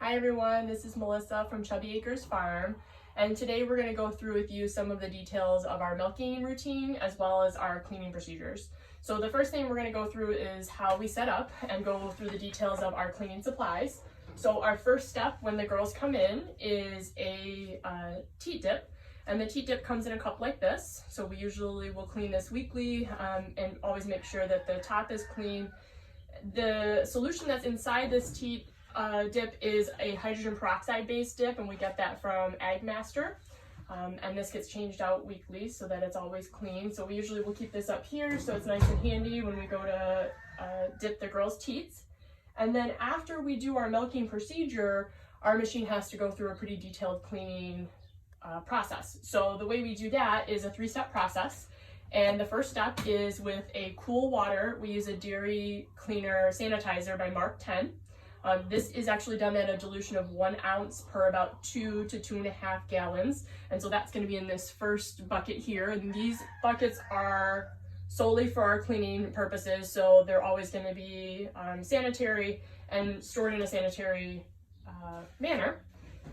Hi everyone, this is Melissa from Chubby Acres Farm, and today we're going to go through with you some of the details of our milking routine as well as our cleaning procedures. So the first thing we're going to go through is how we set up and go through the details of our cleaning supplies. So our first step when the girls come in is a teat dip, and the teat dip comes in a cup like this. So we usually will clean this weekly and always make sure that the top is clean. The solution that's inside this teat dip is a hydrogen peroxide based dip, and we get that from AgMaster. And this gets changed out weekly so that it's always clean. So we usually will keep this up here so it's nice and handy when we go to dip the girls' teats. And then after we do our milking procedure, our machine has to go through a pretty detailed cleaning process. So the way we do that is a 3-step process. And the first step is with a cool water. We use a dairy cleaner sanitizer by Mark 10. This is actually done at a dilution of 1 ounce per about 2 to 2.5 gallons. And so that's going to be in this first bucket here. And these buckets are solely for our cleaning purposes. So they're always going to be sanitary and stored in a sanitary manner.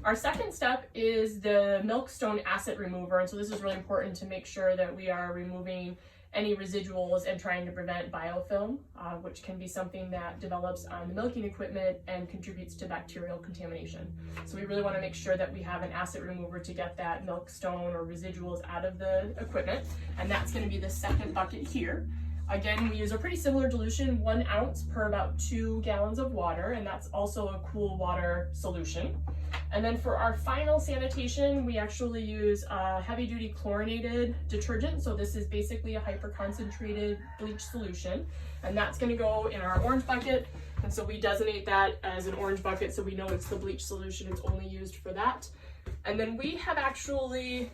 Our second step is the Milkstone acid remover. And so this is really important to make sure that we are removing any residuals and trying to prevent biofilm, which can be something that develops on the milking equipment and contributes to bacterial contamination. So we really want to make sure that we have an acid remover to get that milkstone or residuals out of the equipment, and that's going to be the second bucket here. Again, we use a pretty similar dilution, 1 ounce per about 2 gallons of water, and that's also a cool water solution. And then for our final sanitation, we actually use a heavy-duty chlorinated detergent. So this is basically a hyper-concentrated bleach solution, and that's going to go in our orange bucket. And so we designate that as an orange bucket so we know it's the bleach solution. It's only used for that. And then we have actually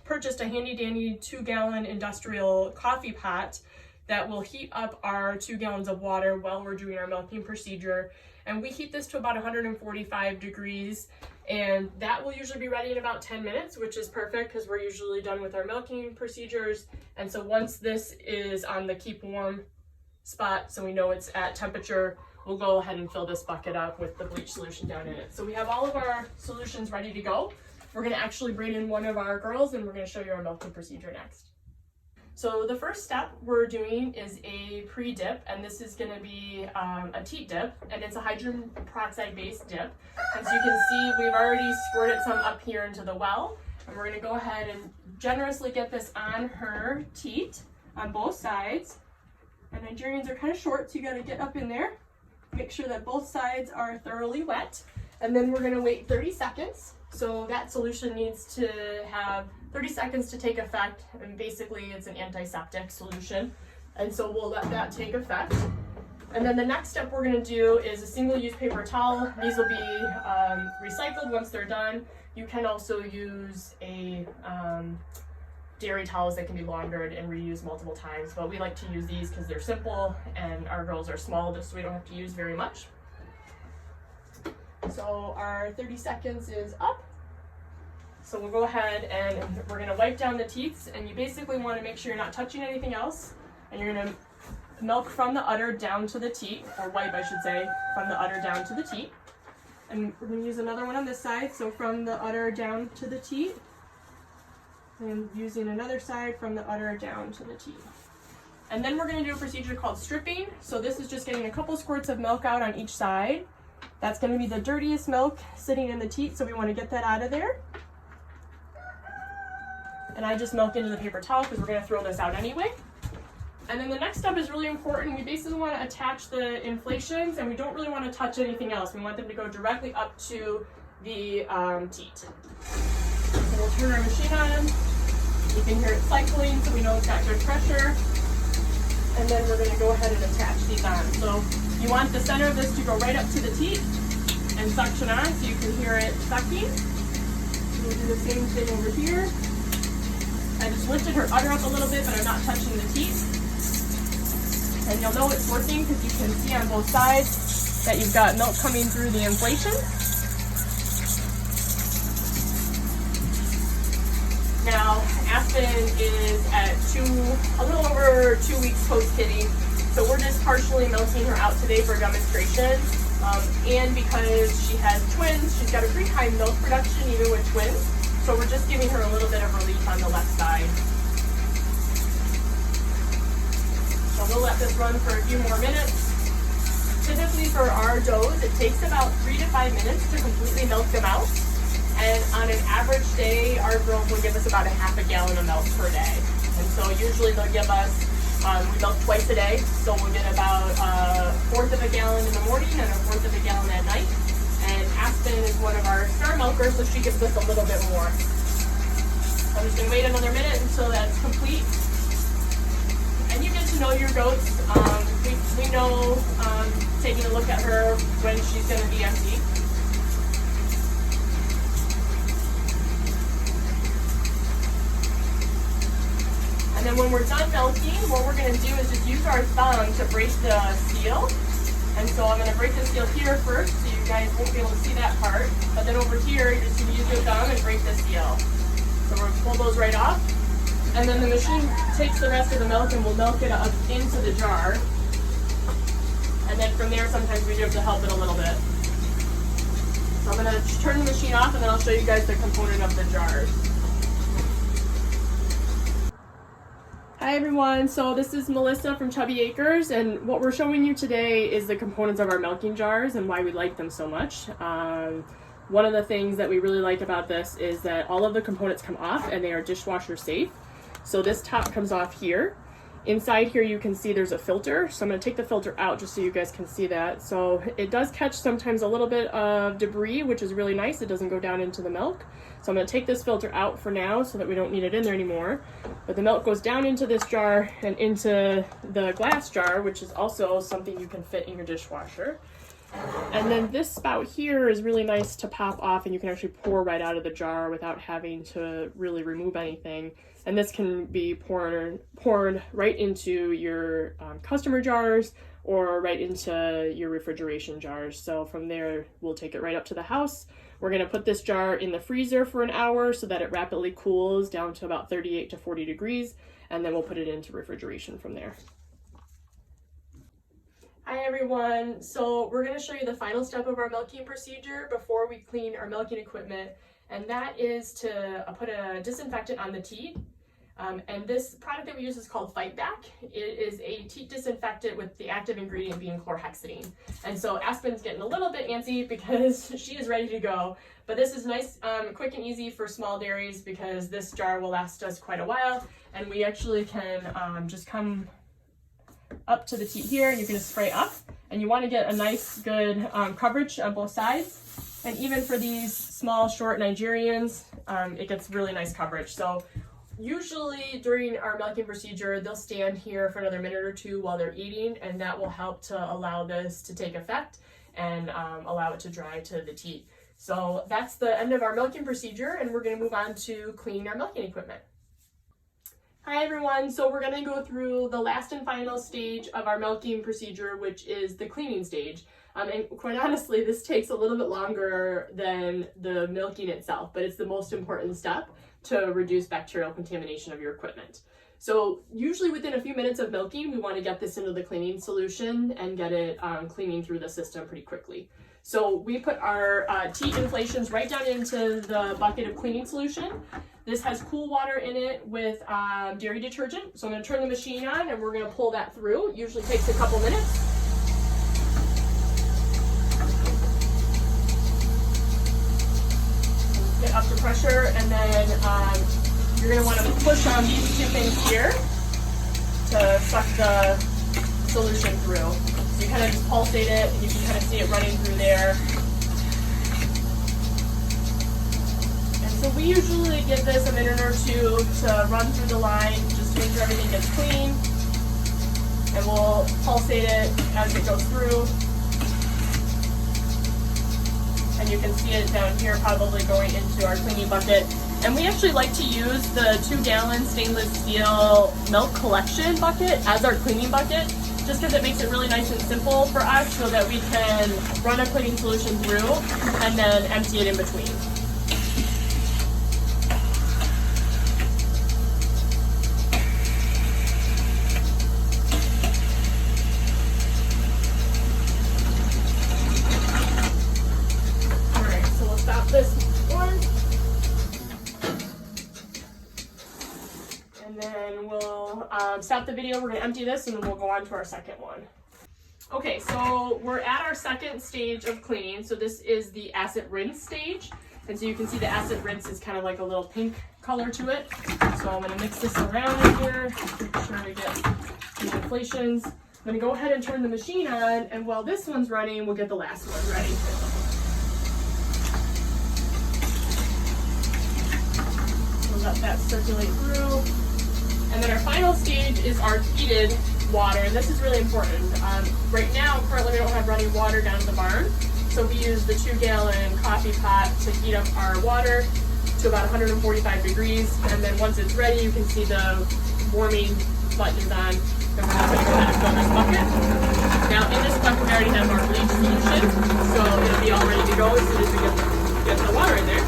purchased a handy-dandy 2-gallon industrial coffee pot that will heat up our 2 gallons of water while we're doing our milking procedure. And we heat this to about 145 degrees, and that will usually be ready in about 10 minutes, which is perfect because we're usually done with our milking procedures. And so once this is on the keep warm spot, so we know it's at temperature, we'll go ahead and fill this bucket up with the bleach solution down in it. So we have all of our solutions ready to go. We're going to actually bring in one of our girls and we're going to show you our milking procedure next. So the first step we're doing is a pre-dip, and this is going to be a teat dip, and it's a hydrogen peroxide based dip. And so you can see we've already squirted some up here into the well, and we're going to go ahead and generously get this on her teat on both sides. And Nigerians are kind of short, so you got to get up in there, make sure that both sides are thoroughly wet, and then we're going to wait 30 seconds. So that solution needs to have 30 seconds to take effect, and basically it's an antiseptic solution. And so we'll let that take effect. And then the next step we're going to do is a single-use paper towel. These will be recycled once they're done. You can also use a dairy towels that can be laundered and reused multiple times, but we like to use these because they're simple and our girls are small, so we don't have to use very much. So our 30 seconds is up. So we'll go ahead and we're going to wipe down the teats, and you basically want to make sure you're not touching anything else, and you're going to milk from the udder down to the teat, or wipe I should say, from the udder down to the teat. And we're going to use another one on this side, so from the udder down to the teat, and using another side from the udder down to the teat. And then we're going to do a procedure called stripping. So this is just getting a couple squirts of milk out on each side. That's going to be the dirtiest milk sitting in the teat, so we want to get that out of there. And I just milk into the paper towel because we're going to throw this out anyway. And then the next step is really important. We basically want to attach the inflations, and we don't really want to touch anything else. We want them to go directly up to the teat. So we'll turn our machine on. You can hear it cycling, so we know it's got good pressure. And then we're going to go ahead and attach these on. So you want the center of this to go right up to the teat and suction on so you can hear it sucking. We'll do the same thing over here. I just lifted her udder up a little bit, but I'm not touching the teat. And you'll know it's working because you can see on both sides that you've got milk coming through the inflation. Now, Aspen is at a little over 2 weeks post-kitty, so we're just partially milking her out today for demonstration. And because she has twins, she's got a pretty high milk production even with twins. So we're just giving her a little bit of relief on the left side. So we'll let this run for a few more minutes. Typically for our does, it takes about 3 to 5 minutes to completely milk them out. And on an average day, our girls will give us about a half a gallon of milk per day. And so usually they'll give us, we milk twice a day, so we'll get about a fourth of a gallon in the morning and a fourth of a gallon at night. And Aspen is one of our star milkers, so she gives us a little bit more. I'm just gonna wait another minute until that's complete. And you get to know your goats. We know, taking a look at her when she's gonna be empty. And then when we're done milking, what we're going to do is just use our thumb to break the seal. And so I'm going to break the seal here first, so you guys won't be able to see that part. But then over here, you're just going to use your thumb and break the seal. So we're going to pull those right off. And then the machine takes the rest of the milk and will milk it up into the jar. And then from there, sometimes we do have to help it a little bit. So I'm going to turn the machine off, and then I'll show you guys the component of the jars. Hi everyone, so this is Melissa from Chubby Acres, and what we're showing you today is the components of our milking jars and why we like them so much. One of the things that we really like about this is that all of the components come off and they are dishwasher safe. So this top comes off here. Inside here you can see there's a filter, so I'm going to take the filter out just so you guys can see that. So it does catch sometimes a little bit of debris, which is really nice. It doesn't go down into the milk. So I'm going to take this filter out for now so that we don't need it in there anymore. But the milk goes down into this jar and into the glass jar, which is also something you can fit in your dishwasher. And then this spout here is really nice to pop off, and you can actually pour right out of the jar without having to really remove anything. And this can be poured right into your customer jars or right into your refrigeration jars. So from there, we'll take it right up to the house. We're going to put this jar in the freezer for an hour so that it rapidly cools down to about 38 to 40 degrees, and then we'll put it into refrigeration from there. Hi everyone, so we're going to show you the final step of our milking procedure before we clean our milking equipment, and that is to put a disinfectant on the teat. And this product that we use is called Fight Back. It is a teat disinfectant with the active ingredient being chlorhexidine. And so Aspen's getting a little bit antsy because she is ready to go. But this is nice, quick and easy for small dairies because this jar will last us quite a while. And we actually can just come up to the teat here, and you can just spray up. And you want to get a nice, good coverage on both sides. And even for these small, short Nigerians, it gets really nice coverage. So usually during our milking procedure, they'll stand here for another minute or two while they're eating, and that will help to allow this to take effect and allow it to dry to the teat. So that's the end of our milking procedure, and we're going to move on to cleaning our milking equipment. Hi everyone, so we're going to go through the last and final stage of our milking procedure, which is the cleaning stage. And quite honestly, this takes a little bit longer than the milking itself, but it's the most important step to reduce bacterial contamination of your equipment. So usually within a few minutes of milking, we want to get this into the cleaning solution and get it cleaning through the system pretty quickly. So we put our teat inflations right down into the bucket of cleaning solution. This has cool water in it with dairy detergent. So I'm going to turn the machine on and we're going to pull that through. It usually takes a couple minutes. Get up to pressure, and then you're going to want to push on these two things here to suck the solution through. So you kind of just pulsate it, and you can kind of see it running through there. And so we usually give this a minute or two to run through the line just to make sure everything gets clean. And we'll pulsate it as it goes through. And you can see it down here probably going into our cleaning bucket. And we actually like to use the 2-gallon stainless steel milk collection bucket as our cleaning bucket, just because it makes it really nice and simple for us so that we can run a cleaning solution through and then empty it in between. And then we'll stop the video. We're gonna empty this and then we'll go on to our second one. Okay, so we're at our second stage of cleaning. So this is the acid rinse stage. And so you can see the acid rinse is kind of like a little pink color to it. So I'm gonna mix this around in here, make sure we get the inflations. I'm gonna go ahead and turn the machine on, and while this one's running, we'll get the last one ready. We'll let that circulate through. And then our final stage is our heated water, and this is really important. Right now, currently we don't have running water down in the barn, so we use the 2-gallon coffee pot to heat up our water to about 145 degrees, and then once it's ready, you can see the warming button is on, and we're going to go ahead and fill this bucket. Now in this bucket we already have our bleach solution, so it'll be all ready to go as soon as we get the water in there.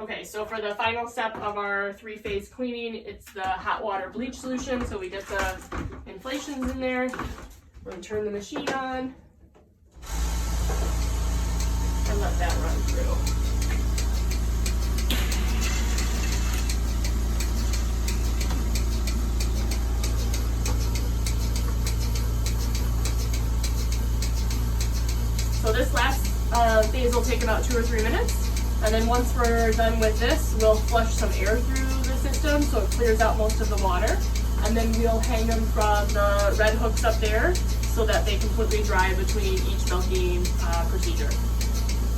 Okay, so for the final step of our 3-phase cleaning, it's the hot water bleach solution. So we get the inflations in there. We're gonna turn the machine on and let that run through. So this last phase will take about 2 or 3 minutes. And then once we're done with this, we'll flush some air through the system so it clears out most of the water. And then we'll hang them from the red hooks up there so that they completely dry between each milking procedure.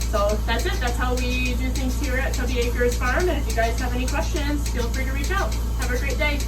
So that's it. That's how we do things here at Chubby Acres Farm. And if you guys have any questions, feel free to reach out. Have a great day.